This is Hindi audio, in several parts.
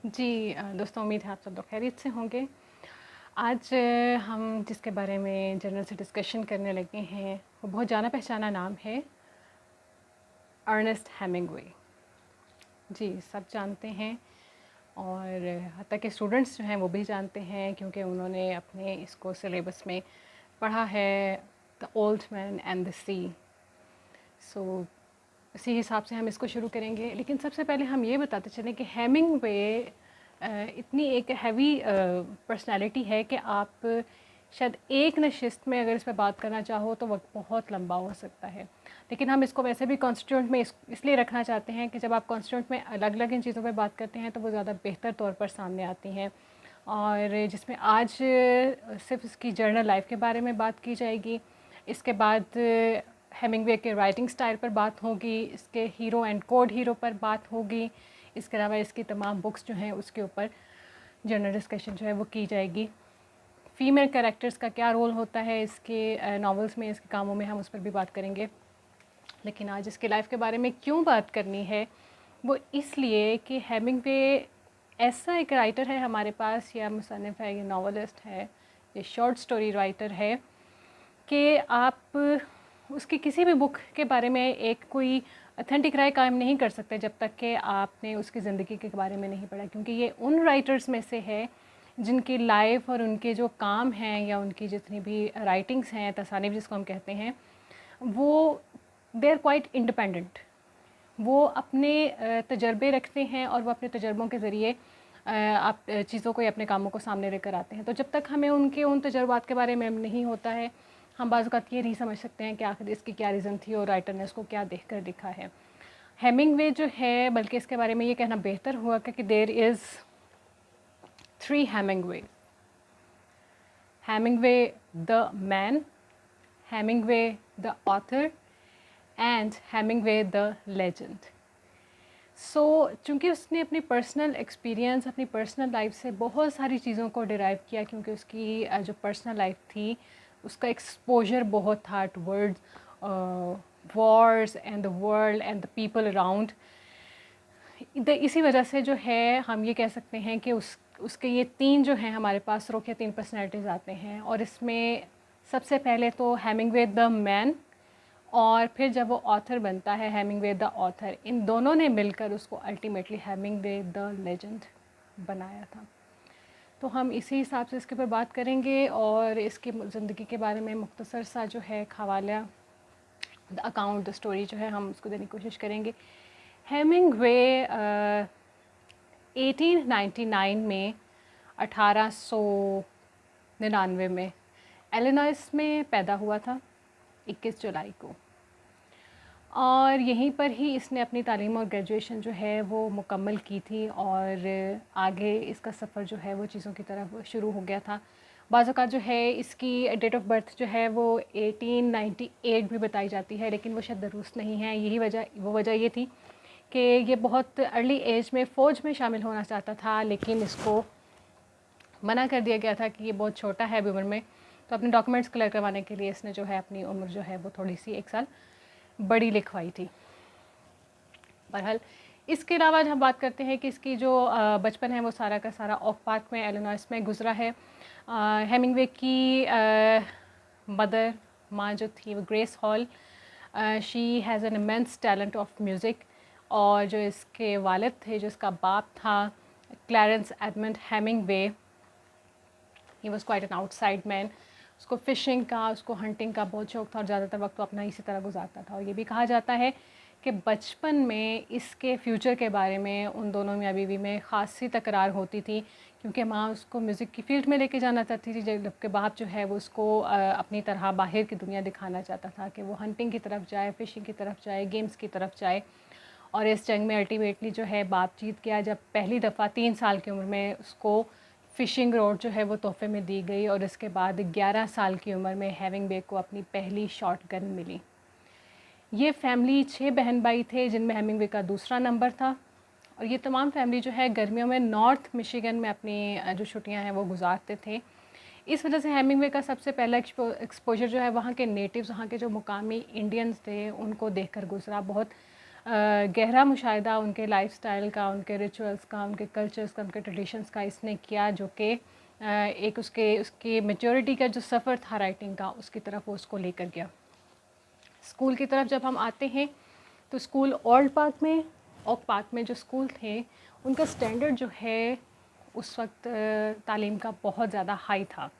जी दोस्तों, उम्मीद है आप सब लोग खैरियत से होंगे। आज हम जिसके बारे में जर्नल से डिस्कशन करने लगे हैं वो बहुत जाना पहचाना नाम है, अर्नेस्ट हेमिंगवे। जी, सब जानते हैं और हत्ता के स्टूडेंट्स जो हैं वो भी जानते हैं, क्योंकि उन्होंने अपने इसको सिलेबस में पढ़ा है, the old man and the sea. So इसी हिसाब से हम इसको शुरू करेंगे। लेकिन सबसे पहले हम ये बताते चलें कि हेमिंगवे इतनी एक हैवी पर्सनालिटी है कि आप शायद एक नशिस्त में अगर इस पर बात करना चाहो तो वक्त बहुत लंबा हो सकता है। लेकिन हम इसको वैसे भी कॉन्स्टिट्यूंट में इसलिए रखना चाहते हैं कि जब आप कॉन्स्टिट्यूंट में अलग अलग इन चीज़ों पर बात करते हैं तो वो ज़्यादा बेहतर तौर पर सामने आती हैं। और जिसमें आज सिर्फ इसकी जर्नल लाइफ के बारे में बात की जाएगी। इसके बाद हेमिंगवे के राइटिंग स्टाइल पर बात होगी, इसके हीरो एंड कोड हीरो पर बात होगी, इसके अलावा इसकी तमाम बुक्स जो हैं उसके ऊपर जनरल डिस्कशन जो है वो की जाएगी। फ़ीमेल कैरेक्टर्स का क्या रोल होता है इसके नॉवेल्स में, इसके कामों में, हम उस पर भी बात करेंगे। लेकिन आज इसके लाइफ के बारे में क्यों बात करनी है, वो इसलिए कि हेमिंगवे ऐसा एक राइटर है हमारे पास, या मुसन्निफ़ है, ये नॉवलिस्ट है, ये शॉर्ट स्टोरी राइटर है, कि आप उसकी किसी भी बुक के बारे में एक कोई ऑथेंटिक राय कायम नहीं कर सकते जब तक कि आपने उसकी ज़िंदगी के बारे में नहीं पढ़ा। क्योंकि ये उन राइटर्स में से है जिनकी लाइफ और उनके जो काम हैं या उनकी जितनी भी राइटिंग्स हैं, तसानीफ़ जिसको हम कहते हैं, वो दे आर क्वाइट इंडिपेंडेंट। वो अपने तजर्बे रखते हैं और वो अपने तजर्बों के ज़रिए आप चीज़ों को या अपने कामों को सामने लेकर आते हैं। तो जब तक हमें उनके उन तजर्बात के बारे में नहीं होता है, हम बाज़ औक़ात ये नहीं समझ सकते हैं कि आखिर इसकी क्या रीज़न थी और राइटर ने इसको क्या देख कर लिखा है। हेमिंगवे जो है, बल्कि इसके बारे में ये कहना बेहतर हुआ कि there is 3 Hemingway. Hemingway the man, Hemingway the author and Hemingway the legend. चूँकि उसने अपनी पर्सनल एक्सपीरियंस, अपनी पर्सनल लाइफ से बहुत सारी चीज़ों को डिराइव किया, क्योंकि उसकी जो पर्सनल लाइफ थी उसका एक्सपोजर बहुत था towards Wars and the world and the people around. इसी वजह से जो है हम ये कह सकते हैं कि उसके ये 3 जो हैं हमारे पास रुख या 3 पर्सनैलिटीज़ आते हैं। और इसमें सबसे पहले तो हेमिंगवे द मैन, और फिर जब वो ऑथर बनता है हेमिंगवे द ऑथर, इन दोनों ने मिलकर उसको अल्टीमेटली हेमिंगवे द लेजेंड बनाया था। तो हम इसी हिसाब से इसके ऊपर बात करेंगे और इसकी ज़िंदगी के बारे में मुख्तसर सा जो है खवाला, द अकाउंट, द स्टोरी जो है हम उसको देने की कोशिश करेंगे। हेमिंगवे 1899 में 1899 में इलिनॉइस में पैदा हुआ था, 21 जुलाई को। और यहीं पर ही इसने अपनी तालीम और ग्रेजुएशन जो है वो मुकम्मल की थी, और आगे इसका सफ़र जो है वो चीज़ों की तरफ शुरू हो गया था। बाज़ औक़ात जो है इसकी डेट ऑफ़ बर्थ जो है वो 1898 भी बताई जाती है, लेकिन वो शायद दुरुस्त नहीं है। यही वजह ये थी कि ये बहुत अर्ली एज में फ़ौज में शामिल होना चाहता था, लेकिन इसको मना कर दिया गया था कि ये बहुत छोटा है अभी उम्र में। तो अपने डॉक्यूमेंट्स क्लियर करवाने के लिए इसने जो है अपनी उम्र जो है वो थोड़ी सी 1 साल बड़ी लिखवाई थी। बहरहाल इसके अलावा जब हम बात करते हैं कि इसकी जो बचपन है वो सारा का सारा ओक पार्क में, इलिनॉइस में गुजरा है। हेमिंगवे की मदर, माँ जो थी वो grace hall, she has an immense talent of music. और जो इसके वालिद थे, जो इसका बाप था, Clarence Edmund Hemingway, he was quite an outside man. उसको फ़िशिंग का, उसको हंटिंग का बहुत शौक़ था और ज़्यादातर वक्त तो अपना इसी तरह गुजारता था। और ये भी कहा जाता है कि बचपन में इसके फ्यूचर के बारे में उन दोनों मियाँ बीवी में ख़ासी तकरार होती थी, क्योंकि माँ उसको म्यूज़िक की फ़ील्ड में लेके जाना चाहती थी, जबकि बाप जो है वो उसको अपनी तरह बाहर की दुनिया दिखाना चाहता था कि वो हंटिंग की तरफ जाए, फ़िशिंग की तरफ जाए, गेम्स की तरफ जाए। और इस जंग में अल्टीमेटली जो है बाप जीत गया, जब पहली दफ़ा 3 साल की उम्र में उसको फ़िशिंग रॉड जो है वो तोहफ़े में दी गई। और इसके बाद 11 साल की उम्र में हेमिंगवे को अपनी पहली शॉटगन मिली। ये फैमिली 6 बहन भाई थे, जिनमें हेमिंगवे का दूसरा नंबर था। और ये तमाम फैमिली जो है गर्मियों में नॉर्थ मिशिगन में अपनी जो छुट्टियां हैं वो गुजारते थे। इस वजह से हेमिंगवे का सबसे पहला एक्सपोजर जो है वहाँ के नेटिव्स, वहाँ के जो मुकामी इंडियंस थे, उनको देखकर गुजरा। बहुत गहरा मुशाहिदा उनके लाइफस्टाइल का, उनके रिचुअल्स का, उनके कल्चर्स का, उनके ट्रेडिशंस का इसने किया, जो कि एक उसके मैच्योरिटी का जो सफ़र था राइटिंग का, उसकी तरफ वो उसको लेकर गया। स्कूल की तरफ जब हम आते हैं तो स्कूल ओक पार्क में जो स्कूल थे, उनका स्टैंडर्ड जो है उस वक्त तालीम का बहुत ज़्यादा हाई था।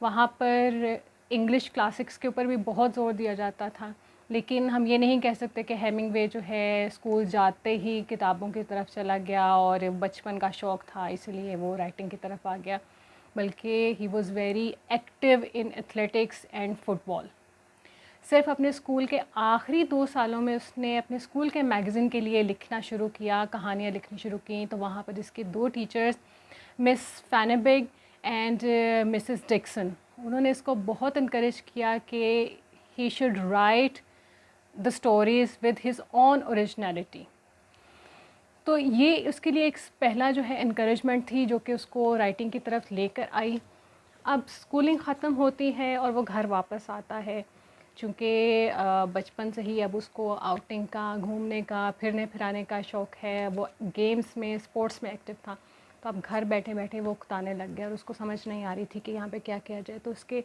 वहाँ पर इंग्लिश क्लासिक्स के ऊपर भी बहुत ज़ोर दिया जाता था, लेकिन हम ये नहीं कह सकते कि हेमिंगवे जो है स्कूल जाते ही किताबों की तरफ चला गया और बचपन का शौक़ था इसलिए वो राइटिंग की तरफ आ गया, बल्कि he was very active in athletics and football. सिर्फ अपने स्कूल के आखिरी 2 सालों में उसने अपने स्कूल के मैगज़ीन के लिए लिखना शुरू किया, कहानियाँ लिखनी शुरू की। तो वहाँ पर इसके 2 teachers Miss Fannie Biggs and Mrs Dixon, उन्होंने इसको बहुत इनकरेज किया कि he should write the stories with his own originality. तो ये उसके लिए एक पहला जो है इनकरेजमेंट थी, जो कि उसको राइटिंग की तरफ लेकर आई। अब स्कूलिंग ख़त्म होती है और वो घर वापस आता है, चूँकि बचपन से ही अब उसको आउटिंग का, घूमने का, फिरने फिराने का शौक़ है, वो गेम्स में, स्पोर्ट्स में एक्टिव था। तो अब घर बैठे बैठे वो उकताने लग गया और उसको समझ नहीं आ रही थी कि यहाँ पे क्या किया जाए। तो उसके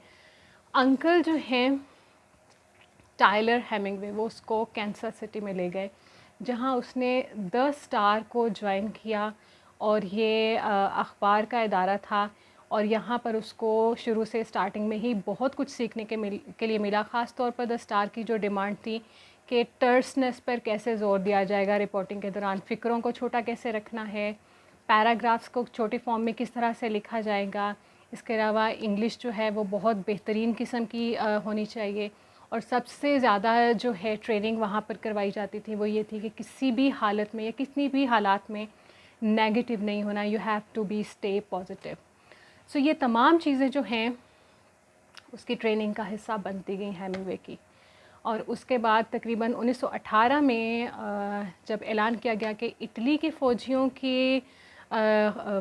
अंकल जो हैं टाइलर हेमिंगवे, वो उसको कैंसस सिटी में ले गए, जहाँ उसने द स्टार को ज्वाइन किया। और ये अखबार का इदारा था और यहाँ पर उसको शुरू से स्टार्टिंग में ही बहुत कुछ सीखने के लिए मिला। ख़ास तौर पर द स्टार की जो डिमांड थी कि टर्सनेस पर कैसे ज़ोर दिया जाएगा रिपोर्टिंग के दौरान, फ़िक्रों को छोटा कैसे रखना है, पैराग्राफ्स को छोटे फॉर्म में किस तरह से लिखा जाएगा। इसके अलावा इंग्लिश जो है वो बहुत बेहतरीन किस्म की होनी चाहिए। और सबसे ज़्यादा जो है ट्रेनिंग वहाँ पर करवाई जाती थी वो ये थी कि किसी भी हालत में या कितनी भी हालात में नेगेटिव नहीं होना, you have to be stay positive. So ये तमाम चीज़ें जो हैं उसकी ट्रेनिंग का हिस्सा बनती गई हेमिंगवे की। और उसके बाद तकरीबन 1918 में जब ऐलान किया गया कि इटली के फ़ौजियों की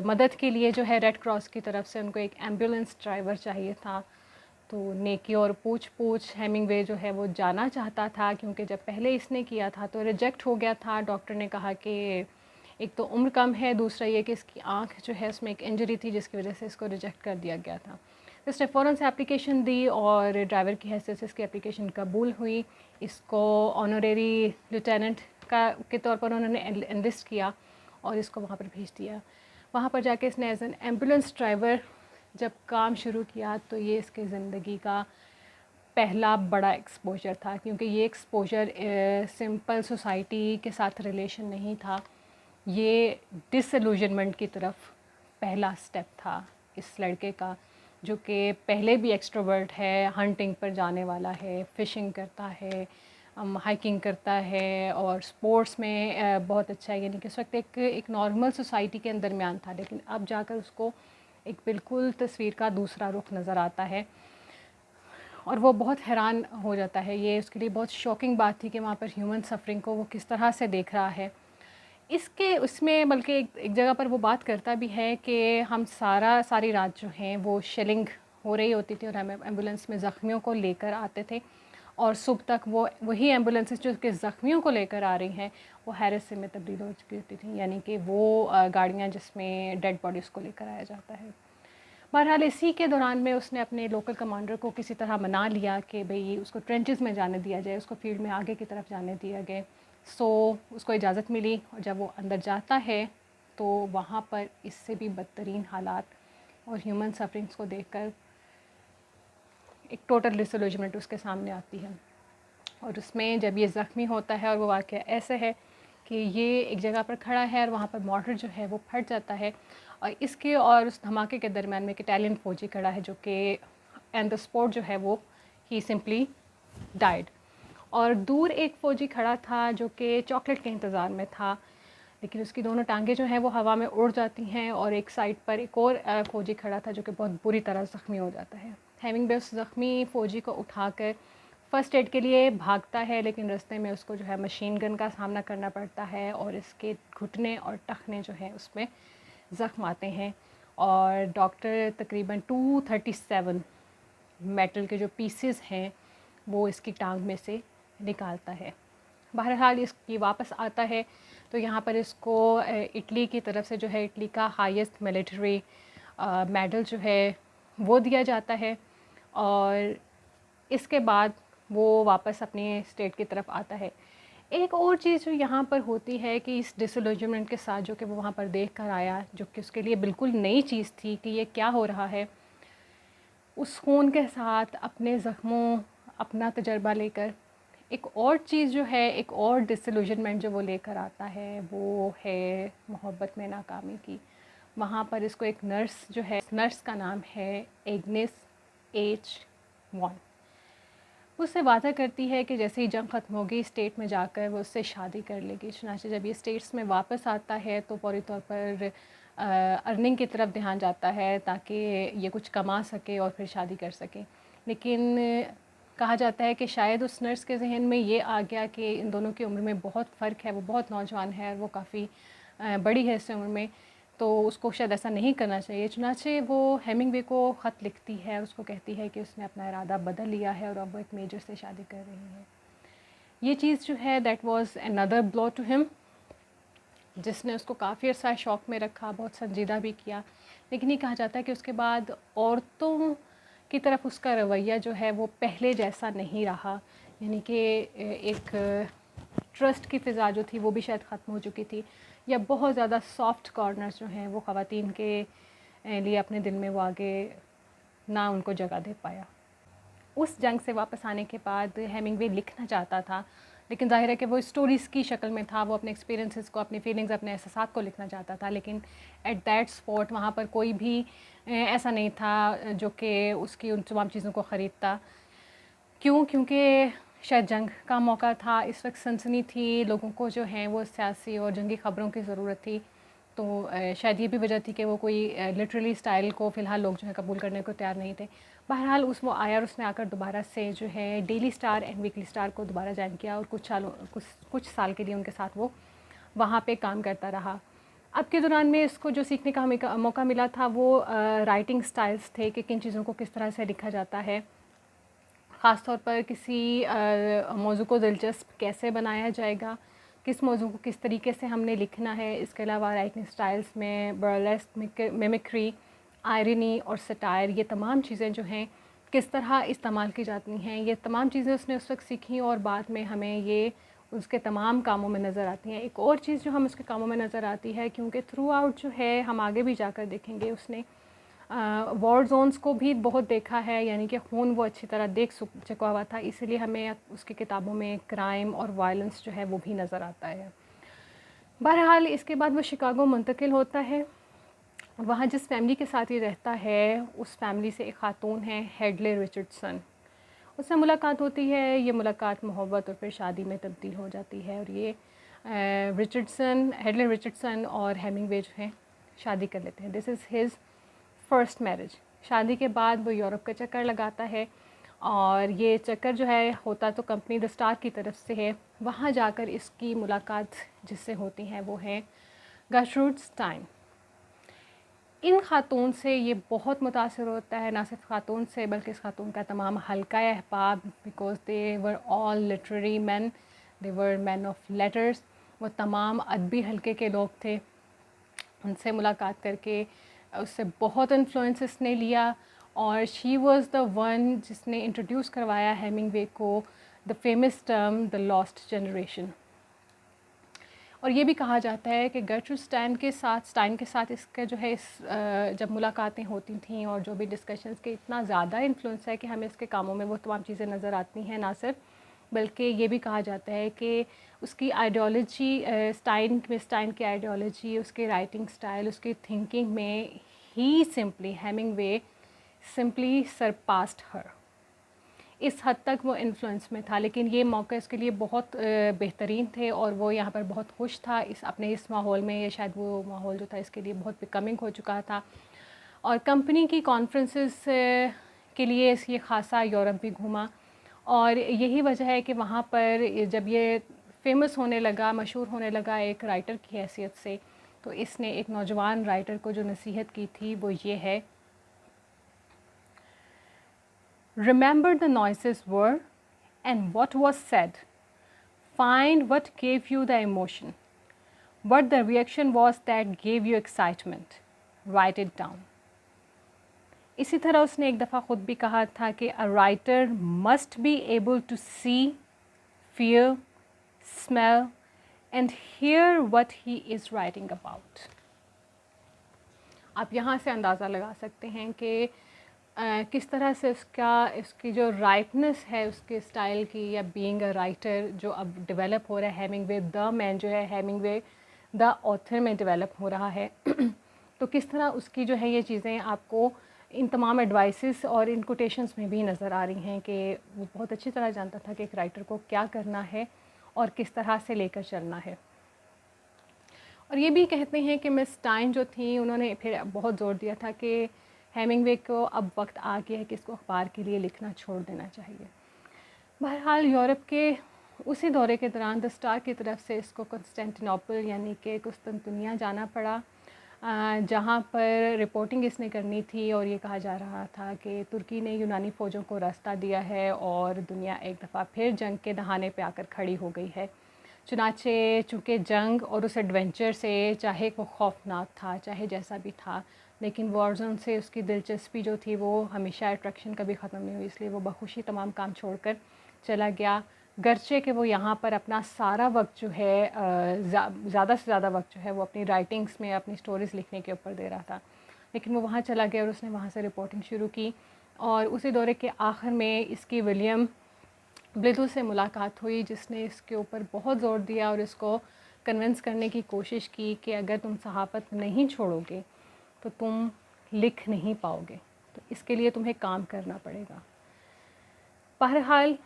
मदद के लिए जो है रेड क्रॉस की तरफ से उनको एक एम्बुलेंस ड्राइवर चाहिए था, तो नेकी और पूछ हेमिंगवे जो है वो जाना चाहता था, क्योंकि जब पहले इसने किया था तो रिजेक्ट हो गया था। डॉक्टर ने कहा कि एक तो उम्र कम है, दूसरा ये कि इसकी आँख जो है उसमें एक इंजरी थी जिसकी वजह से इसको रिजेक्ट कर दिया गया था। इसने फ़ौरन से एप्लीकेशन दी और ड्राइवर की हैसियत से इसकी एप्लीकेशन कबूल हुई। इसको ऑनरेरी लिeutenant के तौर पर उन्होंने एनलिस्ट किया और इसको वहाँ पर भेज दिया। वहाँ पर जाके इसने एज एन एम्बुलेंस ड्राइवर जब काम शुरू किया तो ये इसकी ज़िंदगी का पहला बड़ा एक्सपोजर था, क्योंकि ये एक्सपोजर सिंपल सोसाइटी के साथ रिलेशन नहीं था, ये डिसइल्यूजनमेंट की तरफ पहला स्टेप था इस लड़के का, जो कि पहले भी एक्सट्रोवर्ट है, हंटिंग पर जाने वाला है, फ़िशिंग करता है, हाइकिंग करता है और स्पोर्ट्स में बहुत अच्छा है। यानी कि इस वक्त एक नॉर्मल सोसाइटी के दरमियान था, लेकिन अब जाकर उसको एक बिल्कुल तस्वीर का दूसरा रुख नज़र आता है और वो बहुत हैरान हो जाता है। ये उसके लिए बहुत शॉकिंग बात थी कि वहाँ पर ह्यूमन सफरिंग को वो किस तरह से देख रहा है। इसके उसमें बल्कि एक जगह पर वो बात करता भी है कि हम सारी रात जो हैं वो शेलिंग हो रही होती थी और हम एम्बुलेंस में ज़ख्मियों को लेकर आते थे और सुबह तक वही एम्बुलेंसेस जो कि ज़ख्मियों को लेकर आ रही हैं वो हैरस में तब्दील हो चुकी होती थी, यानी कि वो गाड़ियाँ जिसमें डेड बॉडीज़ को लेकर आया जाता है। बहरहाल इसी के दौरान में उसने अपने लोकल कमांडर को किसी तरह मना लिया कि भाई उसको ट्रेंचेस में जाने दिया जाए, उसको फील्ड में आगे की तरफ जाने दिया गया। सो उसको इजाज़त मिली और जब वो अंदर जाता है तो वहाँ पर इससे भी बदतरीन हालात और ह्यूमन सफरिंग्स को देखकर एक टोटल डिसइल्यूजनमेंट उसके सामने आती है। और उसमें जब ये ज़ख्मी होता है और वो वाक़या ऐसे है कि ये एक जगह पर खड़ा है और वहाँ पर मोटर जो है वो फट जाता है और इसके और उस धमाके के दरमियान में एक इटालियन फ़ौजी खड़ा है जो कि एंड द स्पॉट जो है वो ही सिंपली डाइड। और दूर एक फ़ौजी खड़ा था जो कि चॉकलेट के इंतज़ार में था, लेकिन उसकी दोनों टांगें जो हैं वो हवा में उड़ जाती हैं और एक साइड पर एक और फ़ौजी खड़ा था जो कि बहुत बुरी तरह ज़ख्मी हो जाता है। हेमिंगवे उस ज़ख्मी फ़ौजी को उठाकर फ़र्स्ट एड के लिए भागता है, लेकिन रास्ते में उसको जो है मशीन गन का सामना करना पड़ता है और इसके घुटने और टखने जो हैं उसमें ज़ख्म आते हैं और डॉक्टर तकरीबन 237 मेटल के जो पीसेस हैं वो इसकी टांग में से निकालता है। बहरहाल ये वापस आता है तो यहाँ पर इसको इटली की तरफ से जो है इटली का हाईएस्ट मिलिट्री मेडल जो है वो दिया जाता है, और इसके बाद वो वापस अपने स्टेट की तरफ आता है। एक और चीज़ जो यहाँ पर होती है कि इस डिसइल्यूजनमेंट के साथ जो कि वो वहाँ पर देख कर आया, जो कि उसके लिए बिल्कुल नई चीज़ थी कि ये क्या हो रहा है, उस खून के साथ अपने ज़ख्मों, अपना तजर्बा लेकर एक और चीज़ जो है, एक और डिसइल्यूजनमेंट जो वो लेकर आता है, वो है मोहब्बत में नाकामी की। वहाँ पर इसको एक नर्स जो है, नर्स का नाम है एग्नेस एच वॉन, उससे वादा करती है कि जैसे ही जंग ख़त्म होगी स्टेट में जाकर वो उससे शादी कर लेगी। चुनांचे जब ये स्टेट्स में वापस आता है तो फौरी तौर पर अर्निंग की तरफ ध्यान जाता है ताकि ये कुछ कमा सके और फिर शादी कर सके। लेकिन कहा जाता है कि शायद उस नर्स के जहन में ये आ गया कि इन दोनों की उम्र में बहुत फ़र्क है, वो बहुत नौजवान है और वो काफ़ी बड़ी है इस उम्र में, तो उसको शायद ऐसा नहीं करना चाहिए। चुनांचे वो हेमिंगवे को ख़त लिखती है, उसको कहती है कि उसने अपना इरादा बदल लिया है और अब वो एक मेजर से शादी कर रही है। ये चीज़ जो है that was another blow to him, जिसने उसको काफ़ी अर्सा शौक़ में रखा, बहुत संजीदा भी किया। लेकिन ये कहा जाता है कि उसके बाद औरतों की तरफ उसका रवैया जो है वो पहले जैसा नहीं रहा, यानी कि एक ट्रस्ट की फ़िज़ा जो थी वो भी शायद ख़त्म हो चुकी थी, या बहुत ज़्यादा सॉफ्ट कॉर्नर्स जो हैं वो ख़वातीन के लिए अपने दिल में वो आगे ना उनको जगह दे पाया। उस जंग से वापस आने के बाद हेमिंगवे लिखना चाहता था, लेकिन ज़ाहिर है कि वो स्टोरीज़ की शक्ल में था, वो अपने एक्सपीरियंसेस को, अपनी फीलिंग्स, अपने एहसास को लिखना चाहता था। लेकिन एट दैट स्पॉट वहाँ पर कोई भी ऐसा नहीं था जो कि उसकी उन तमाम चीज़ों को ख़रीदता। क्यों? क्योंकि शायद जंग का मौका था, इस वक्त सनसनी थी, लोगों को जो है वो सियासी और जंगी ख़बरों की ज़रूरत थी, तो शायद ये भी वजह थी कि वो कोई लिटरेली स्टाइल को फ़िलहाल लोग जो है कबूल करने को तैयार नहीं थे। बहरहाल वो आया और उसने आकर दोबारा से जो है daily star and weekly star को दोबारा ज्वाइन किया और कुछ साल के लिए उनके साथ वो वहाँ पे काम करता रहा। अब के दौरान में इसको जो सीखने का मौका मिला था वो राइटिंग स्टाइल्स थे कि किन चीज़ों को किस तरह से लिखा जाता है, ख़ास तौर पर किसी मौजू को दिलचस्प कैसे बनाया जाएगा, किस मौजू को किस तरीके से हमने लिखना है। इसके अलावा राइटिंग स्टाइल्स में बर्लेस्क, मिमिक्री, आयरनी और सटायर, ये तमाम चीज़ें जो हैं किस तरह इस्तेमाल की जाती हैं, ये तमाम चीज़ें उसने उस वक्त सीखी और बाद में हमें ये उसके तमाम कामों में नज़र आती हैं। एक और चीज़ जो हम उसके कामों में नज़र आती है, क्योंकि थ्रू आउट जो है हम आगे भी जाकर देखेंगे, उसने वॉर जोन्स को भी बहुत देखा है, यानी कि खून वो अच्छी तरह देख चुका हुआ था, इसीलिए हमें उसकी किताबों में क्राइम और वायलेंस जो है वो भी नज़र आता है। बहरहाल इसके बाद वो शिकागो मुंतकिल होता है। वहाँ जिस फैमिली के साथ ही रहता है उस फैमिली से एक ख़ातून है हेडले रिचर्डसन, उससे मुलाकात होती है। ये मुलाकात मोहब्बत और फिर शादी में तब्दील हो जाती है और ये हेडले रिचर्डसन और हेमिंगवे जो है शादी कर लेते हैं। This is his first marriage. शादी के बाद वो यूरोप का चक्कर लगाता है और ये चक्कर जो है होता तो कंपनी द स्टार की तरफ से है। वहाँ जाकर इसकी मुलाकात जिससे होती है वो है गर्ट्रूड स्टाइन। इन ख़ातून से ये बहुत मुतासिर होता है, ना सिर्फ ख़ातून से बल्कि इस ख़ातून का तमाम हल्का अहबाब, because they were all literary man, they were man of letters, वो तमाम अदबी हल्के के लोग थे। उनसे मुलाकात करके उससे बहुत इन्फ्लुएंसेस ने लिया और शी वाज द वन जिसने इंट्रोड्यूस करवाया हेमिंगवे को the famous term the lost generation. और ये भी कहा जाता है कि गर्ट्रूड स्टाइन के साथ इसका जो है जब मुलाकातें होती थीं और जो भी डिस्कशंस के इतना ज़्यादा इन्फ्लुएंस है कि हमें इसके कामों में वो तमाम चीज़ें नज़र आती हैं। ना सिर्फ बल्कि ये भी कहा जाता है कि उसकी आइडियोलॉजी स्टाइन की आइडियोलॉजी, उसकी राइटिंग स्टाइल, उसकी थिंकिंग में ही हेमिंगवे सिंपली सरपास्ड हर। इस हद तक वो इन्फ्लुएंस में था, लेकिन ये मौके उसके लिए बहुत बेहतरीन थे और वो यहाँ पर बहुत खुश था इस माहौल में। ये शायद वो माहौल जो था इसके लिए बहुत बिकमिंग हो चुका था और कंपनी की कॉन्फ्रेंसेस के लिए ये ख़ासा यूरोप भी घूमा और यही वजह है कि वहाँ पर जब ये फेमस होने लगा, मशहूर होने लगा एक राइटर की हैसियत से, तो इसने एक नौजवान राइटर को जो नसीहत की थी वो ये है, Remember the noises were and what was said. Find what gave you the emotion, what the reaction was that gave you excitement. Write it down. इसी तरह उसने एक दफ़ा ख़ुद भी कहा था कि a writer must be able to see, feel, smell and hear what he is writing about. आप यहाँ से अंदाज़ा लगा सकते हैं कि किस तरह से इसकी जो राइटनेस है उसके स्टाइल की, या बीइंग अ राइटर जो अब डेवलप हो रहा है हेमिंगवे द मैन जो है हेमिंगवे द ऑथर में डेवलप हो रहा है तो किस तरह उसकी जो है ये चीज़ें आपको इन तमाम एडवाइसेस और इन कोटेशंस में भी नज़र आ रही हैं कि वो बहुत अच्छी तरह जानता था कि एक राइटर को क्या करना है और किस तरह से लेकर चलना है। और ये भी कहते हैं कि मिस स्टाइन जो थी उन्होंने फिर बहुत ज़ोर दिया था कि हेमिंगवे को अब वक्त आ गया है कि इसको अखबार के लिए लिखना छोड़ देना चाहिए। बहरहाल यूरोप के उसी दौरे के दौरान द स्टार की तरफ से इसको कॉन्स्टेंटिनोपल यानी कि कुस्तुनतुनिया जाना पड़ा, जहाँ पर रिपोर्टिंग इसने करनी थी और ये कहा जा रहा था कि तुर्की ने यूनानी फ़ौजों को रास्ता दिया है और दुनिया एक दफ़ा फिर जंग के दहाने पे आकर खड़ी हो गई है। चुनाचे चूँकि जंग और उस एडवेंचर से चाहे वो खौफनाक था चाहे जैसा भी था, लेकिन वॉर जोन से उसकी दिलचस्पी जो थी वो हमेशा अट्रैक्शन कभी ख़त्म नहीं हुई, इसलिए वो बखुशी तमाम काम छोड़कर चला गया। गरचे कि वो यहाँ पर अपना सारा वक्त जो है ज़्यादा से ज़्यादा वक्त जो है वो अपनी राइटिंग्स में अपनी स्टोरीज़ लिखने के ऊपर दे रहा था, लेकिन वो वहाँ चला गया और उसने वहाँ से रिपोर्टिंग शुरू की। और उसी दौरे के आखिर में इसकी विलियम ब्लिथू से मुलाकात हुई, जिसने इसके ऊपर बहुत ज़ोर दिया और इसको कन्विंस करने की कोशिश की कि अगर तुम सहाफ़त नहीं छोड़ोगे तो तुम लिख नहीं पाओगे, तो इसके लिए तुम्हें काम करना पड़ेगा। बहरहाल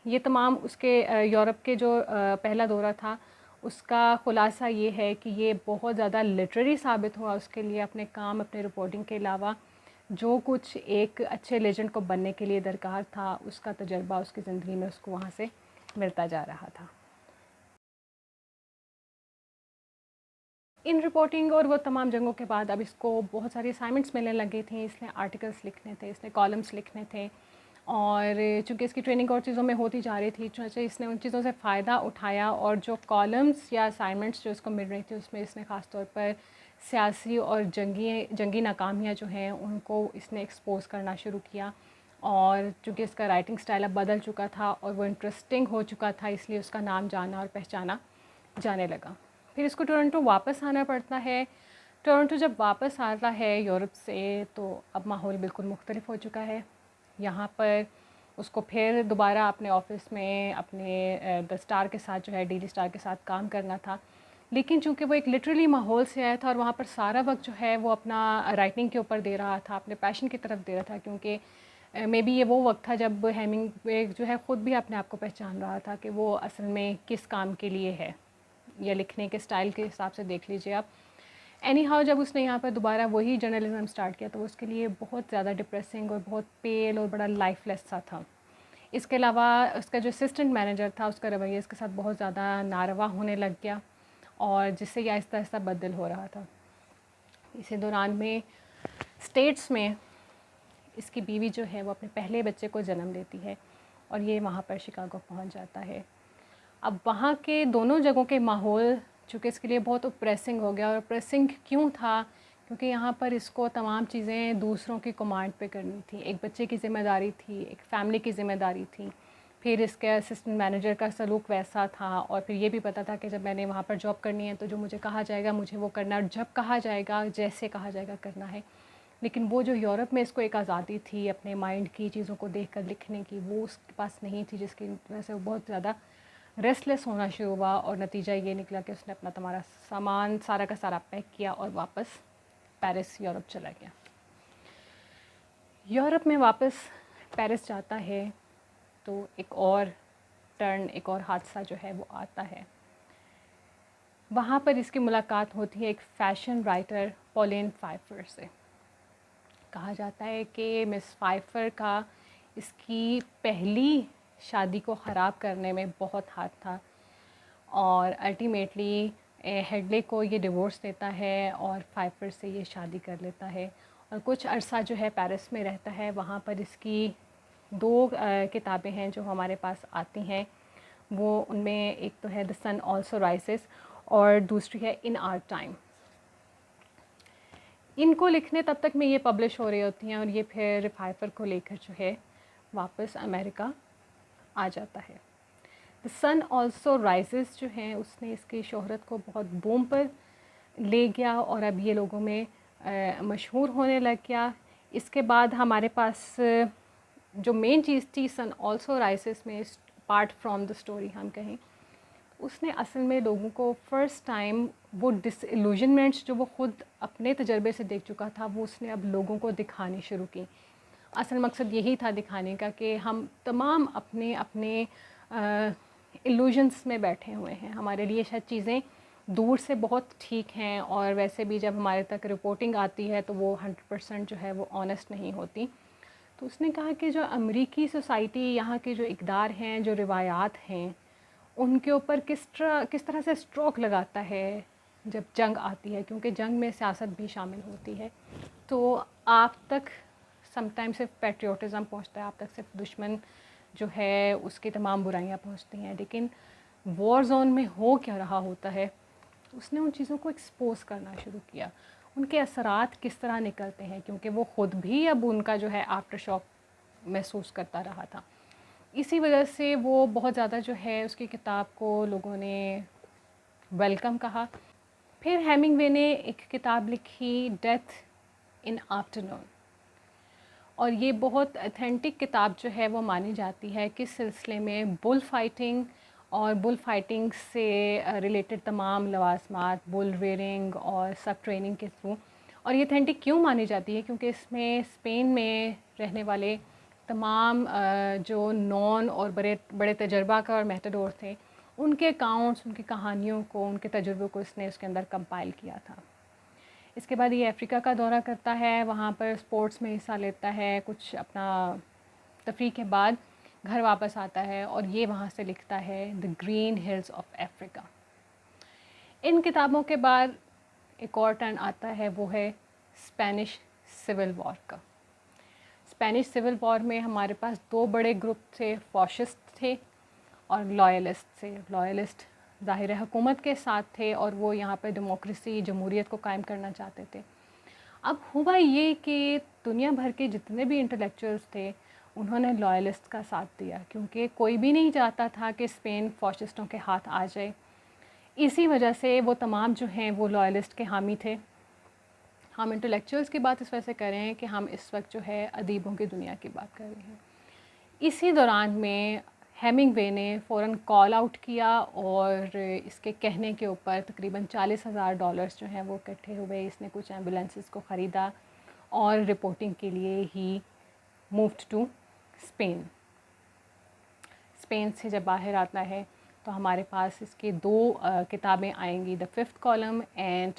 ये तमाम उसके यूरोप के जो पहला दौरा था उसका ख़ुलासा ये है कि ये बहुत ज़्यादा लिटरेरी साबित हुआ उसके लिए। अपने काम अपने रिपोर्टिंग के अलावा जो कुछ एक अच्छे लेजेंड को बनने के लिए दरकार था उसका तजर्बा उसकी ज़िंदगी में उसको वहाँ से मिलता जा रहा था। इन रिपोर्टिंग और वो तमाम जंगों के बाद अब इसको बहुत सारी असाइनमेंट्स मिलने लगी थी, इसने आर्टिकल्स लिखने थे, इसने कॉलम्स लिखने थे, और चूँकि इसकी ट्रेनिंग और चीज़ों में होती जा रही थी चूँकि इसने उन चीज़ों से फ़ायदा उठाया और जो कॉलम्स या असाइनमेंट्स जो इसको मिल रही थी उसमें इसने ख़ास तौर पर सियासी और जंगी नाकामियाँ जो हैं उनको इसने एक्सपोज़ करना शुरू किया। और चूँकि इसका राइटिंग स्टाइल अब बदल चुका था और वो इंटरेस्टिंग हो चुका था, इसलिए उसका नाम जाना और पहचाना जाने लगा। फिर इसको टोरंटो वापस आना पड़ता है। टोरंटो जब वापस आता है यूरोप से तो अब माहौल बिल्कुल मुख्तलिफ हो चुका है। यहाँ पर उसको फिर दोबारा अपने ऑफ़िस में अपने द स्टार के साथ जो है डेली स्टार के साथ काम करना था, लेकिन चूँकि वो एक लिटरली माहौल से आया था और वहाँ पर सारा वक्त जो है वो अपना राइटिंग के ऊपर दे रहा था, अपने पैशन की तरफ दे रहा था, क्योंकि मे बी ये वो वक्त था जब हेमिंगवे जो है ख़ुद भी अपने आप को पहचान रहा था कि वो असल में किस काम के लिए है, या लिखने के स्टाइल के हिसाब से देख लीजिए आप। एनी हाउ जब उसने यहाँ पर दोबारा वही जर्नलिज़म स्टार्ट किया तो वो उसके लिए बहुत ज़्यादा डिप्रेसिंग और बहुत पेल और बड़ा लाइफलेस सा था। इसके अलावा उसका जो असिस्टेंट मैनेजर था उसका रवैया इसके साथ बहुत ज़्यादा नारवा होने लग गया, और जिससे यह आहिस्ता आहिस्ता बदल हो रहा था। इसी दौरान में स्टेट्स में इसकी बीवी जो है वो अपने पहले बच्चे को जन्म देती है और ये वहाँ पर शिकागो पहुँच जाता है। अब वहाँ के दोनों जगहों के माहौल चूँकि इसके लिए बहुत ऑप्रेसिंग हो गया, और ऑप्रेसिंग क्यों था, क्योंकि यहाँ पर इसको तमाम चीज़ें दूसरों की कमांड पे करनी थी। एक बच्चे की ज़िम्मेदारी थी, एक फ़ैमिली की ज़िम्मेदारी थी, फिर इसके असिस्टेंट मैनेजर का सलूक वैसा था, और फिर ये भी पता था कि जब मैंने वहाँ पर जॉब करनी है तो जो मुझे कहा जाएगा मुझे वो करना, और जब कहा जाएगा जैसे कहा जाएगा करना है। लेकिन वो जो यूरोप में इसको एक आज़ादी थी अपने माइंड की चीज़ों को देख कर लिखने की, वो उसके पास नहीं थी, जिसकी वजह से वो बहुत ज़्यादा रेस्टलेस होना शुरू हुआ, और नतीजा ये निकला कि उसने अपना तुम्हारा सामान सारा का सारा पैक किया और वापस पेरिस यूरोप चला गया। यूरोप में वापस पेरिस जाता है तो एक और टर्न, एक और हादसा जो है वो आता है। वहाँ पर इसकी मुलाकात होती है एक फ़ैशन राइटर पॉलिन फ़ाइफर से। कहा जाता है कि मिस फ़ाइफर का इसकी पहली शादी को ख़राब करने में बहुत हाथ था, और अल्टीमेटली हेडले को ये डिवोर्स देता है और फ़ाइफर से ये शादी कर लेता है, और कुछ अरसा जो है पेरिस में रहता है। वहाँ पर इसकी दो किताबें हैं जो हमारे पास आती हैं, वो उनमें एक तो है द सन ऑल्सो राइसेस और दूसरी है इन आवर टाइम। इनको लिखने तब तक में ये पब्लिश हो रही होती हैं और ये फिर रिफाइफर को लेकर जो है वापस अमेरिका आ जाता है। द सन ऑल्सो राइजेस जो है उसने इसकी शोहरत को बहुत बूम पर ले गया और अब ये लोगों में मशहूर होने लग गया। इसके बाद हमारे पास जो मेन चीज़ थी सन ऑल्सो राइजेस में, पार्ट फ्रॉम द स्टोरी हम कहें, उसने असल में लोगों को फ़र्स्ट टाइम वो डिसइल्यूजनमेंट्स जो वो ख़ुद अपने तजर्बे से देख चुका था वो उसने अब लोगों को दिखानी शुरू की। असल मकसद यही था दिखाने का कि हम तमाम अपने अपने इल्यूजन्स में बैठे हुए हैं। हमारे लिए शायद चीज़ें दूर से बहुत ठीक हैं और वैसे भी जब हमारे तक रिपोर्टिंग आती है तो वो 100% जो है वो ऑनेस्ट नहीं होती। तो उसने कहा कि जो अमेरिकी सोसाइटी, यहाँ के जो इक़दार हैं, जो रिवायात हैं, उनके ऊपर किस तरह से स्ट्रोक लगाता है जब जंग आती है, क्योंकि जंग में सियासत भी शामिल होती है। तो आप तक समटाइम सिर्फ पैट्रियोटिज़म पहुंचता है, आप तक सिर्फ दुश्मन जो है उसकी तमाम बुराइयां पहुंचती हैं, लेकिन वॉर जोन में हो क्या रहा होता है, उसने उन चीज़ों को एक्सपोज करना शुरू किया, उनके असरात किस तरह निकलते हैं, क्योंकि वो ख़ुद भी अब उनका जो है आफ्टर शॉक महसूस करता रहा था। इसी वजह से वो बहुत ज़्यादा जो है उसकी किताब को लोगों ने वेलकम कहा। फिर हेमिंगवे ने एक किताब लिखी डेथ इन आफ्टरनून, और ये बहुत ऑथेंटिक किताब जो है वो मानी जाती है किस सिलसिले में बुल फाइटिंग और बुल फाइटिंग से रिलेटेड तमाम लवाजमात, बुल रेयरिंग और सब ट्रेनिंग के थ्रू। और ये ऑथेंटिक क्यों मानी जाती है, क्योंकि इसमें स्पेन में रहने वाले तमाम जो नॉन और बड़े बड़े तजर्बाकार और मेटाडोर थे, उनके अकाउंट्स, उनकी कहानियों को, उनके तजुर्बों को इसने उसके अंदर कंपाइल किया था। इसके बाद ये अफ्रीका का दौरा करता है, वहाँ पर स्पोर्ट्स में हिस्सा लेता है, कुछ अपना तफरीह के बाद घर वापस आता है और ये वहाँ से लिखता है the Green Hills of Africa. इन किताबों के बाद एक और टर्न आता है, वो है स्पेनिश सिविल वॉर का। स्पेनिश सिविल वॉर में हमारे पास दो बड़े ग्रुप थे, फॉशिस्ट थे और लॉयलिस्ट थे। लॉयलिस्ट ज़ाहिर है हुकूमत के साथ थे और वो यहाँ पे डेमोक्रेसी, जमहूरियत को कायम करना चाहते थे। अब हुआ ये कि दुनिया भर के जितने भी इंटेलेक्चुअल्स थे उन्होंने लॉयलिस्ट का साथ दिया, क्योंकि कोई भी नहीं चाहता था कि स्पेन फॉशिस्टों के हाथ आ जाए। इसी वजह से वो तमाम जो हैं वो लॉयलिस्ट के हामी थे। हम इंटेलेक्चुअल्स की बात इस वजह से कर रहे हैं कि हम इस वक्त जो है अदीबों की दुनिया की बात कर रहे हैं। इसी दौरान में हेमिंगवे ने फ़ौरन कॉल आउट किया और इसके कहने के ऊपर तकरीबन $40,000 जो हैं वो इकट्ठे हुए। इसने कुछ एम्बुलेंसेस को ख़रीदा और रिपोर्टिंग के लिए ही मूव्ड टू स्पेन। स्पेन से जब बाहर आता है तो हमारे पास इसकी दो किताबें आएंगी, the fifth column and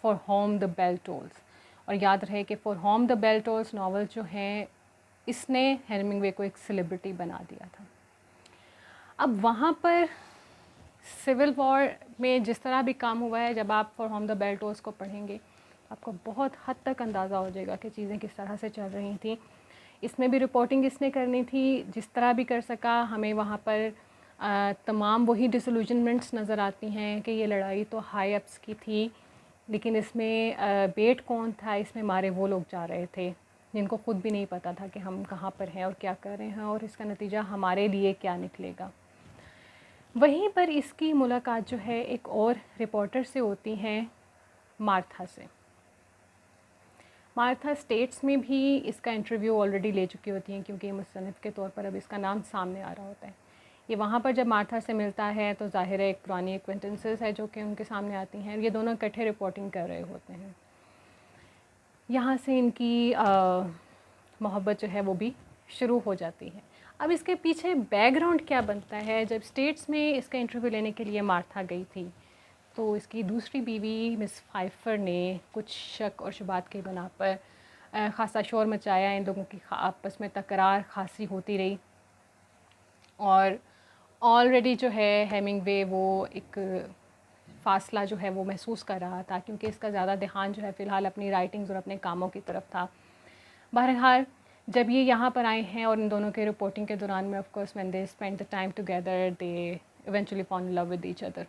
for whom the bell tolls. और याद रहे कि for whom the bell tolls novel जो हैं इसने हेमिंगवे को एक सेलिब्रिटी बना दिया था। अब वहाँ पर सिविल वॉर में जिस तरह भी काम हुआ है, जब आप for whom the bell tolls को पढ़ेंगे आपको बहुत हद तक अंदाज़ा हो जाएगा कि चीज़ें किस तरह से चल रही थी। इसमें भी रिपोर्टिंग इसने करनी थी, जिस तरह भी कर सका। हमें वहाँ पर तमाम वही डिसइल्यूजनमेंट्स नज़र आती हैं कि ये लड़ाई तो हाई अप्स की थी, लेकिन इसमें बेट कौन था, इसमें मारे वो लोग जा रहे थे जिनको ख़ुद भी नहीं पता था कि हम कहाँ पर हैं और क्या कर रहे हैं और इसका नतीजा हमारे लिए क्या निकलेगा। वहीं पर इसकी मुलाकात जो है एक और रिपोर्टर से होती है, मार्था से। मार्था स्टेट्स में भी इसका इंटरव्यू ऑलरेडी ले चुकी होती हैं, क्योंकि मुसन्निफ़ के तौर पर अब इसका नाम सामने आ रहा होता है। ये वहाँ पर जब मार्था से मिलता है तो ज़ाहिर है एक पुरानी एक्वेंटेंसेस है जो कि उनके सामने आती हैं। ये दोनों इकट्ठे रिपोर्टिंग कर रहे होते हैं। यहाँ से इनकी मोहब्बत जो है वो भी शुरू हो जाती है। अब इसके पीछे बैकग्राउंड क्या बनता है, जब स्टेट्स में इसका इंटरव्यू लेने के लिए मार्था गई थी तो इसकी दूसरी बीवी मिस फाइफर ने कुछ शक और शुबात के बना पर ख़ासा शोर मचाया। इन लोगों की आपस में तकरार खासी होती रही और ऑलरेडी जो है हेमिंगवे वो एक फ़ासला जो है वो महसूस कर रहा था, क्योंकि इसका ज़्यादा ध्यान जो है फ़िलहाल अपनी राइटिंग्स और अपने कामों की तरफ था। बहरहाल जब ये यहाँ पर आए हैं और इन दोनों के रिपोर्टिंग के दौरान में of course when they spend the time together they eventually fall in love with each other.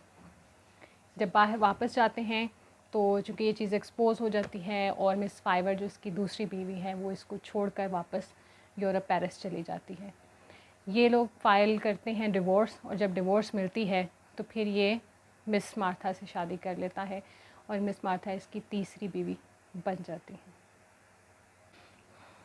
जब बाहर वापस जाते हैं तो चूँकि ये चीज़ एक्सपोज हो जाती है और मिस फाइवर जो इसकी दूसरी बीवी है वो इसको छोड़कर वापस यूरोप पेरिस चली जाती है। ये लोग फाइल करते हैं डिवोर्स, और जब डिवोर्स मिलती है तो फिर ये मिस मार्था से शादी कर लेता है और मिस मार्था इसकी तीसरी बीवी बन जाती है।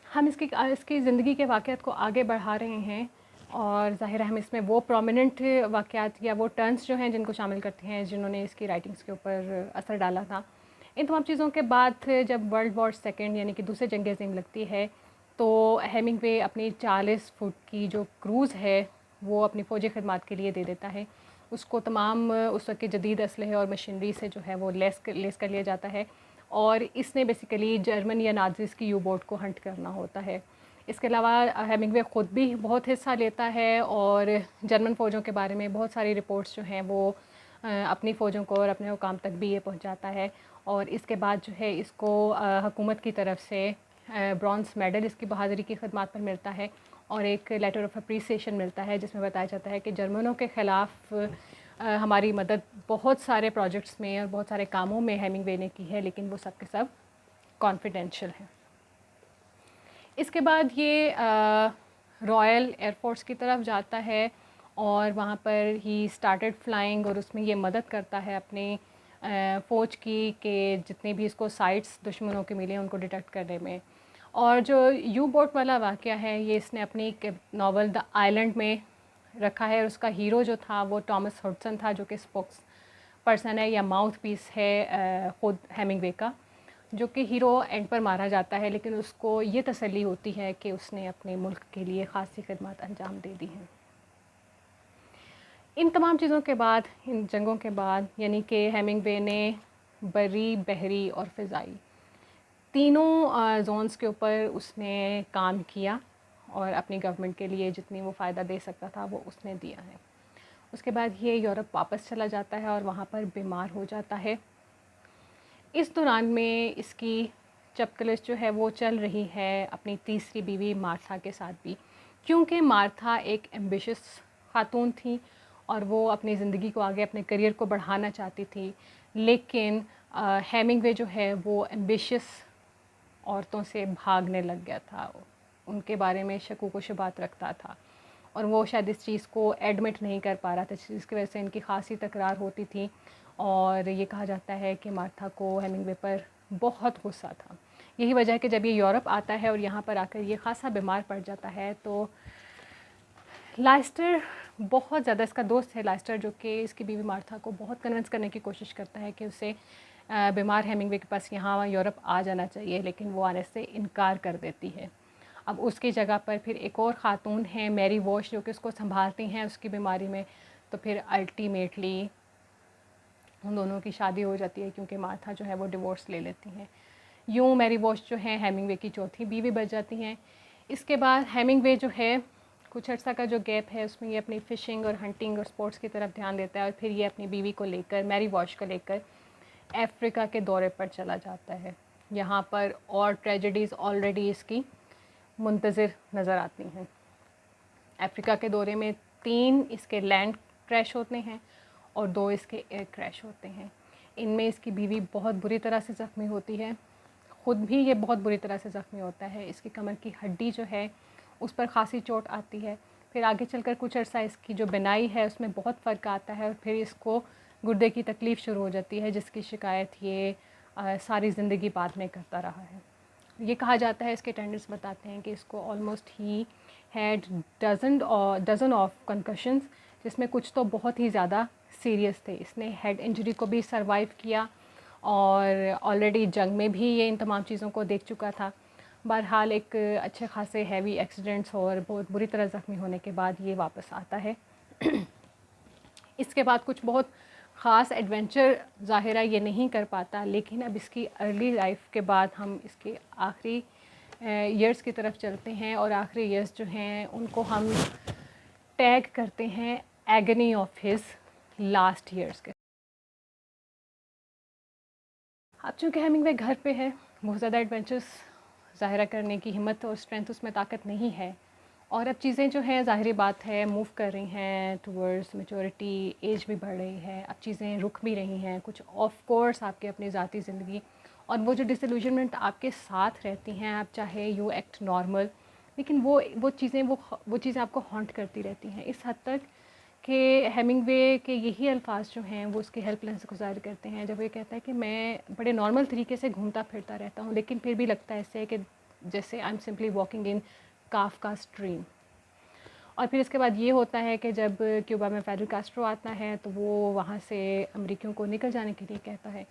हम इसकी ज़िंदगी के वाक़यात को आगे बढ़ा रहे हैं और ज़ाहिर है हम इसमें वो प्रोमिनेंट वाक़यात या वो टर्न्स जो हैं जिनको शामिल करते हैं जिन्होंने इसकी राइटिंग्स के ऊपर असर डाला था। इन तमाम चीज़ों के बाद जब वर्ल्ड वॉर सेकेंड यानी कि दूसरे जंग अज़ीम लगती है तो हेमिंगवे अपनी 40 फुट की जो क्रूज़ है वो अपनी फ़ौजी खदमात के लिए दे देता है। उसको तमाम उस वक्त के जदीद असलहे और मशीनरी से जो है वो लेस कर लिया जाता है और इसने बेसिकली जर्मन या नाज़ीज़ की यू बोट को हंट करना होता है। इसके अलावा हेमिंगवे ख़ुद भी बहुत हिस्सा लेता है और जर्मन फ़ौजों के बारे में बहुत सारी रिपोर्ट्स जो हैं वो अपनी फ़ौजों को और अपने हुकाम तक भी ये पहुंचाता है। और इसके बाद जो है इसको हुकूमत की तरफ से ब्रॉन्ज़ मेडल इसकी बहादुरी की खदमात पर मिलता है और एक लेटर ऑफ अप्रिसिएशन मिलता है जिसमें बताया जाता है कि जर्मनों के ख़िलाफ़ हमारी मदद बहुत सारे प्रोजेक्ट्स में और बहुत सारे कामों में हेमिंगवे ने की है, लेकिन वो सब के सब कॉन्फिडेंशियल हैं। इसके बाद ये रॉयल एयरफोर्स की तरफ जाता है और वहाँ पर ही स्टार्टेड फ्लाइंग और उसमें ये मदद करता है अपने फ़ौज की कि जितने भी इसको साइट्स दुश्मनों के मिले उनको डिटेक्ट करने में। और जो यू बोट वाला वाक़या है ये इसने अपनी एक नावल द आइलैंड में रखा है और उसका हीरो जो था वो टॉमस हडसन था जो कि स्पोक्स पर्सन है या माउथ पीस है ख़ुद हेमिंगवे का, जो कि हीरो एंड पर मारा जाता है लेकिन उसको ये तसल्ली होती है कि उसने अपने मुल्क के लिए ख़ासी खिदमत अंजाम दे दी हैं। इन तमाम चीज़ों के बाद, इन जंगों के बाद, यानी कि हेमिंगवे ने बरी, बहरी और फ़िज़ाई तीनों जोन्स के ऊपर उसने काम किया और अपनी गवर्नमेंट के लिए जितनी वो फ़ायदा दे सकता था वो उसने दिया है। उसके बाद ये यूरोप वापस चला जाता है और वहाँ पर बीमार हो जाता है। इस दौरान में इसकी चपकलिश जो है वो चल रही है अपनी तीसरी बीवी मार्था के साथ भी, क्योंकि मार्था एक एम्बिशियस खातून थी और वो अपनी ज़िंदगी को आगे अपने करियर को बढ़ाना चाहती थी, लेकिन हेमिंगवे जो है वो एम्बिशियस औरतों से भागने लग गया था, उनके बारे में शकूक व शुबात रखता था और वो शायद इस चीज़ को एडमिट नहीं कर पा रहा था, जिसकी वजह से इनकी खासी तकरार होती थी और ये कहा जाता है कि मार्था को हेमिंगवे पर बहुत गुस्सा था। यही वजह है कि जब ये यूरोप आता है और यहाँ पर आकर ये खासा बीमार पड़ जाता है तो लाइस्टर बहुत ज़्यादा, इसका दोस्त है लाइस्टर, जो कि इसकी बीवी मार्था को बहुत कन्विंस करने की कोशिश करता है कि उसे बीमार हेमिंगवे के पास यहाँ यूरोप आ जाना चाहिए, लेकिन वो आने से इनकार कर देती है। अब उसकी जगह पर फिर एक और ख़ातून है मैरी वॉश जो कि उसको संभालती हैं उसकी बीमारी में, तो फिर अल्टीमेटली उन दोनों की शादी हो जाती है क्योंकि मार्था जो है वो डिवोर्स ले लेती हैं। यूँ मैरी वॉश जो है हेमिंगवे की चौथी बीवी बन जाती हैं। इसके बाद हेमिंगवे जो है कुछ अर्सा का जो गैप है उसमें ये अपनी फ़िशिंग और हंटिंग और स्पोर्ट्स की तरफ ध्यान देता है और फिर ये अपनी बीवी को लेकर, मैरी वॉश को लेकर अफ्रीका के दौरे पर चला जाता है। यहाँ पर और ट्रेजेडीज़ ऑलरेडी इसकी मुंतज़िर नज़र आती हैं। अफ्रीका के दौरे में 3 इसके लैंड क्रैश होते हैं और 2 इसके एयर क्रैश होते हैं। इनमें इसकी बीवी बहुत बुरी तरह से ज़ख्मी होती है, ख़ुद भी ये बहुत बुरी तरह से ज़ख्मी होता है। इसकी कमर की हड्डी जो है उस पर ख़ासी चोट आती है। फिर आगे चलकर कुछ अर्सा इसकी जो बिनाई है उसमें बहुत फ़र्क आता है और फिर इसको गुर्दे की तकलीफ़ शुरू हो जाती है, जिसकी शिकायत ये सारी ज़िंदगी बाद में करता रहा है। ये कहा जाता है, इसके अटेंडेंट्स बताते हैं कि इसको almost he had dozen of concussions, जिसमें कुछ तो बहुत ही ज़्यादा सीरियस थे। इसने हेड इंजरी को भी सरवाइव किया और ऑलरेडी जंग में भी ये इन तमाम चीज़ों को देख चुका था। बहरहाल एक अच्छे खासे हैवी एक्सीडेंट्स और बहुत बुरी तरह ज़ख्मी होने के बाद ये वापस आता है। इसके बाद कुछ बहुत ख़ास एडवेंचर ज़ाहिरा ये नहीं कर पाता, लेकिन अब इसकी अर्ली लाइफ के बाद हम इसके आखिरी ईयर्स की तरफ चलते हैं और आखिरी ईयर्स जो हैं उनको हम टैग करते हैं agony of his last years के। अब चूँकि हेमिंगवे घर पे है, बहुत ज़्यादा एडवेंचर्स ज़ाहिरा करने की हिम्मत और स्ट्रेंथ उसमें ताकत नहीं है और अब चीज़ें जो हैं ज़ाहिरी बात है मूव कर रही हैं टूवर्ड्स मैच्योरिटी, एज भी बढ़ रही है, अब चीज़ें रुक भी रही हैं कुछ, ऑफ कोर्स आपकी अपनी ज़ाती ज़िंदगी और वो जो डिसइल्यूजनमेंट आपके साथ रहती हैं, आप चाहे यू एक्ट नॉर्मल, लेकिन वो चीज़ें वो चीज़ें आपको हॉन्ट करती रहती हैं इस हद तक कि हेमिंगवे के यही अल्फाज जो हैं वो उसकी हेल्पलेस को ज़ाहिर करते हैं जब ये कहता है कि मैं बड़े नॉर्मल तरीके से घूमता फिरता रहता हूँ, लेकिन फिर भी लगता है ऐसे कि जैसे I am simply walking in Kafka stream. और फिर इसके बाद ये होता है कि जब क्यूबा में फेडरल कास्ट्रो आता है तो वो वहाँ से अमेरिकियों को निकल जाने के लिए कहता है,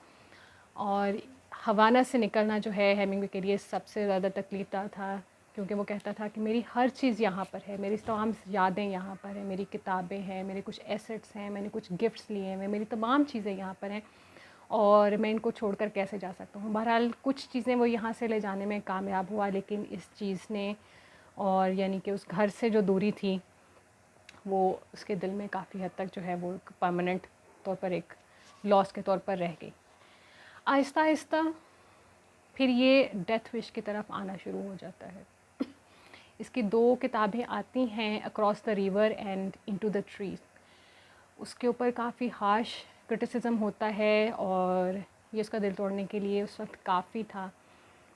और हवाना से निकलना जो है हेमिंगवे के लिए सबसे ज़्यादा तकलीफ़दार था, क्योंकि वो कहता था कि मेरी हर चीज़ यहाँ पर है, मेरी तमाम यादें यहाँ पर हैं, मेरी किताबें हैं, मेरे कुछ एसेट्स हैं, मैंने कुछ गिफ्ट्स लिए हैं, मेरी तमाम चीज़ें यहाँ पर हैं और मैं इनको छोड़कर कैसे जा सकता हूँ। बहरहाल कुछ चीज़ें वो यहाँ से ले जाने में कामयाब हुआ, लेकिन इस चीज़ ने, और यानी कि उस घर से जो दूरी थी वो उसके दिल में काफ़ी हद तक जो है वो परमानेंट तौर पर एक लॉस के तौर पर रह गई। आहिस्ता आहिस्ता फिर ये डेथ विश की तरफ आना शुरू हो जाता है। इसकी 2 किताबें आती हैं, across the river and into the trees. उसके ऊपर काफ़ी हार्श क्रिटिसिज्म होता है और ये उसका दिल तोड़ने के लिए उस वक्त काफ़ी था।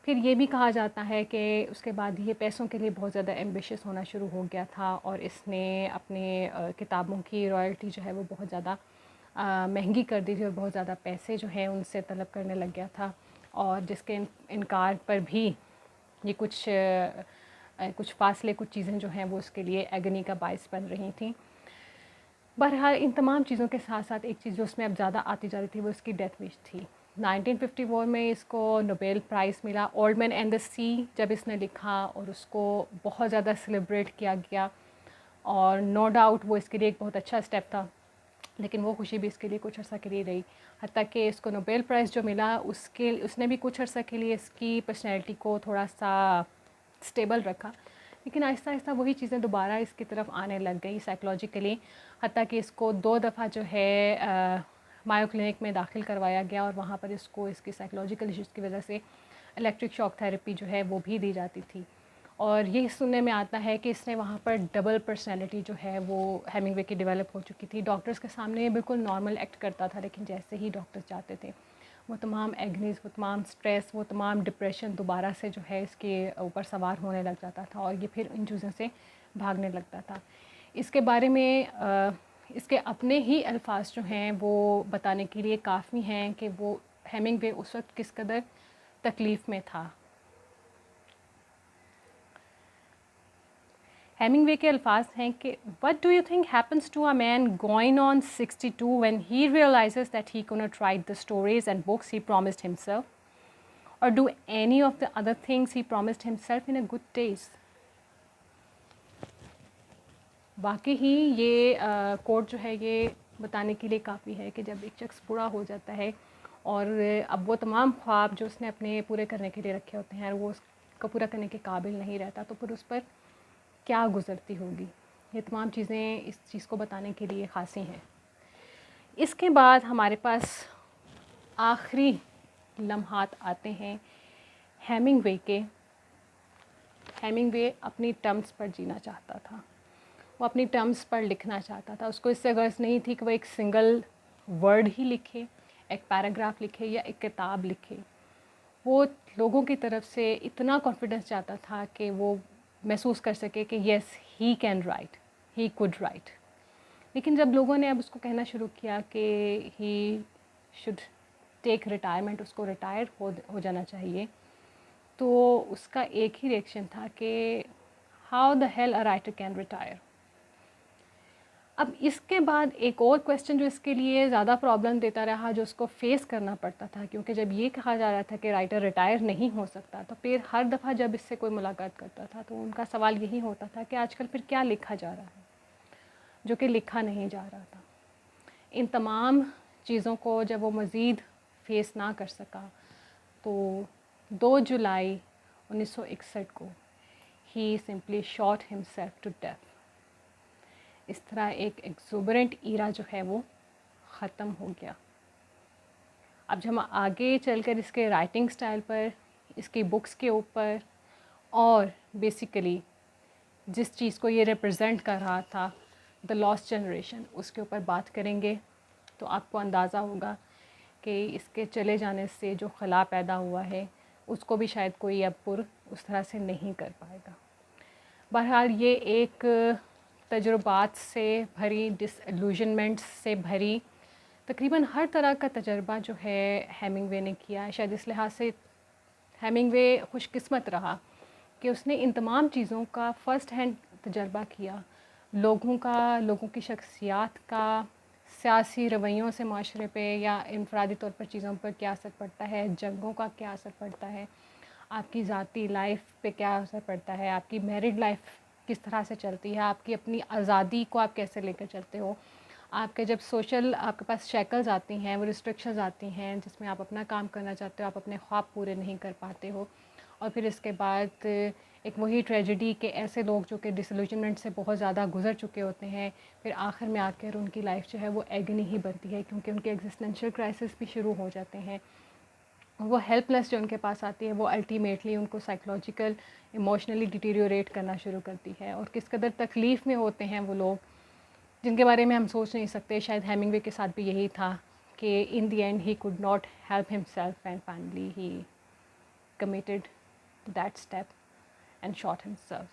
फिर ये भी कहा जाता है कि उसके बाद ये पैसों के लिए बहुत ज़्यादा एम्बिशियस होना शुरू हो गया था और इसने अपने किताबों की रॉयल्टी जो है वो बहुत ज़्यादा महंगी कर दी थी और बहुत ज़्यादा पैसे जो हैं उनसे तलब करने लग गया था, और जिसके इनकार पर भी ये कुछ फासले, कुछ चीज़ें जो हैं वो उसके लिए एगनी का बायस बन रही थी। बहरहाल इन तमाम चीज़ों के साथ साथ एक चीज़ जो उसमें अब ज़्यादा आती जा रही थी वो उसकी डेथ विश थी। 1954 में इसको नोबेल प्राइज़ मिला, ओल्ड मैन एंड द सी जब इसने लिखा और उसको बहुत ज़्यादा सेलिब्रेट किया गया, और नो डाउट वो इसके लिए एक बहुत अच्छा स्टेप था, लेकिन वो खुशी भी इसके लिए कुछ अर्सा के लिए रही। हत्ता कि इसको नोबेल प्राइज़ जो मिला उसने भी कुछ अर्सा के लिए इसकी पर्सनैलिटी को थोड़ा सा स्टेबल रखा, लेकिन आहिस्ता आहिस्ता वही चीज़ें दोबारा इसकी तरफ आने लग गई साइकोलॉजिकली। हत्ता कि इसको 2 दफ़ा जो है मायो क्लिनिक में दाखिल करवाया गया और वहाँ पर इसको इसकी साइकोलॉजिकल इश्यूज़ की वजह से इलेक्ट्रिक शॉक थेरेपी जो है वो भी दी जाती थी। और ये सुनने में आता है कि इसने वहाँ पर डबल पर्सनैलिटी जो है वो हेमिंगवे की डेवलप हो चुकी थी। डॉक्टर्स के सामने ये बिल्कुल नॉर्मल एक्ट करता था, लेकिन जैसे ही डॉक्टर्स चाहते थे वो तमाम एग्नीज़, वो तमाम स्ट्रेस, वो तमाम डिप्रेशन दोबारा से जो है इसके ऊपर सवार होने लग जाता था और ये फिर इन चीज़ों से भागने लगता था। इसके बारे में इसके अपने ही अल्फाज जो हैं वो बताने के लिए काफ़ी हैं कि वो हेमिंगवे उस वक्त किस कदर तकलीफ़ में था। हेमिंगवे के अल्फाज हैं कि what do you think happens to a man going on 62 when he realizes that he can not write the stories and books he promised himself or do any of the other things he promised himself in a good days. बाकी ही ये कोट जो है ये बताने के लिए काफ़ी है कि जब एक शख्स बूढ़ा हो जाता है और अब वो तमाम ख्वाब जो उसने अपने पूरे करने के लिए रखे होते हैं वो उसको पूरा करने के काबिल नहीं रहता, तो फिर उस पर क्या गुज़रती होगी। ये तमाम चीज़ें इस चीज़ को बताने के लिए ख़ासी हैं। इसके बाद हमारे पास आखिरी लम्हात आते हैं हेमिंगवे के। हेमिंगवे अपनी टर्म्स पर जीना चाहता था, वो अपनी टर्म्स पर लिखना चाहता था। उसको इससे गर्ज नहीं थी कि वो एक सिंगल वर्ड ही लिखे, एक पैराग्राफ लिखे या एक किताब लिखे। वो लोगों की तरफ से इतना कॉन्फिडेंस चाहता था कि वो महसूस कर सके कि yes he can write, he could write. लेकिन जब लोगों ने अब उसको कहना शुरू किया कि ही शुड टेक रिटायरमेंट, उसको रिटायर हो जाना चाहिए, तो उसका एक ही रिएक्शन था कि how the hell a writer can retire. अब इसके बाद एक और क्वेश्चन जो इसके लिए ज़्यादा प्रॉब्लम देता रहा, जो उसको फेस करना पड़ता था, क्योंकि जब ये कहा जा रहा था कि राइटर रिटायर नहीं हो सकता, तो फिर हर दफ़ा जब इससे कोई मुलाकात करता था तो उनका सवाल यही होता था कि आजकल फिर क्या लिखा जा रहा है जो कि लिखा नहीं जा रहा था। इन तमाम चीज़ों को जब वो मज़ीद फेस ना कर सका तो 2 जुलाई 1961 को he simply shot himself to death. इस तरह एक एक्सुबरेंट ईरा जो है वो ख़त्म हो गया। अब जब हम आगे चलकर इसके राइटिंग स्टाइल पर, इसकी बुक्स के ऊपर और बेसिकली जिस चीज़ को ये रिप्रेजेंट कर रहा था, द लॉस्ट जनरेशन, उसके ऊपर बात करेंगे। तो आपको अंदाज़ा होगा कि इसके चले जाने से जो खला पैदा हुआ है उसको भी शायद कोई अब पुर उस तरह से नहीं कर पाएगा। बहरहाल ये एक तजुर्बात से भरी, डिसइल्यूजनमेंट्स से भरी, तकरीबन हर तरह का तजर्बा जो है हेमिंगवे ने किया है। शायद इस लिहाज से हेमिंगवे खुशकिस्मत रहा कि उसने इन तमाम चीज़ों का फ़र्स्ट हैंड तजर्बा किया, लोगों की शख्सियात का, सियासी रवैयों से माशरे पे या इनफरादी तौर पर चीज़ों पर क्या असर पड़ता है, जंगों का क्या असर पड़ता है, आपकी ज़ाती लाइफ पे क्या असर पड़ता है, आपकी मैरिड लाइफ किस तरह से चलती है, आपकी अपनी आज़ादी को आप कैसे लेकर चलते हो, आपके जब सोशल आपके पास शैकल्स आती हैं, वो रिस्ट्रिक्शंस आती हैं जिसमें आप अपना काम करना चाहते हो, आप अपने ख्वाब पूरे नहीं कर पाते हो, और फिर इसके बाद एक वही ट्रेजेडी के ऐसे लोग जो कि डिसइल्यूजनमेंट से बहुत ज़्यादा गुजर चुके होते हैं, फिर आखिर में आकर उनकी लाइफ जो है वो एगनी ही बनती है, क्योंकि उनके एग्जिस्टेंशियल क्राइसिस भी शुरू हो जाते हैं। वो हेल्पलेस जो उनके पास आती है वो अल्टीमेटली उनको साइकोलॉजिकल इमोशनली डिटीरियोरेट करना शुरू करती है, और किस कदर तकलीफ़ में होते हैं वो लोग जिनके बारे में हम सोच नहीं सकते। शायद हेमिंगवे के साथ भी यही था कि in the and he could not help himself and finally he committed that step and shot himself.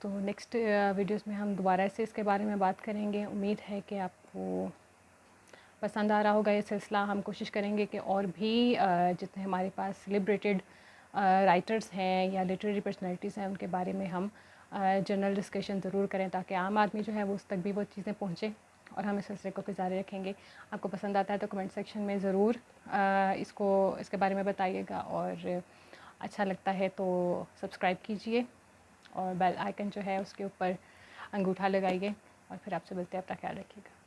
तो नेक्स्ट वीडियोस में हम दोबारा से इसके बारे में बात करेंगे। उम्मीद है कि आपको पसंद आ रहा होगा ये सिलसिला। हम कोशिश करेंगे कि और भी जितने हमारे पास सेलिब्रेटेड राइटर्स हैं या लिटरेरी पर्सनैलिटीज़ हैं उनके बारे में हम जनरल डिस्कशन ज़रूर करें, ताकि आम आदमी जो है वो उस तक भी वो चीज़ें पहुँचे, और हम इस सिलसिले को फिर जारी रखेंगे। आपको पसंद आता है तो कमेंट सेक्शन में ज़रूर इसके बारे में बताइएगा, और अच्छा लगता है तो सब्सक्राइब कीजिए और बेल आइकन जो है उसके ऊपर अंगूठा लगाइए, और फिर आपसे मिलते हैं। अपना ख्याल रखिएगा।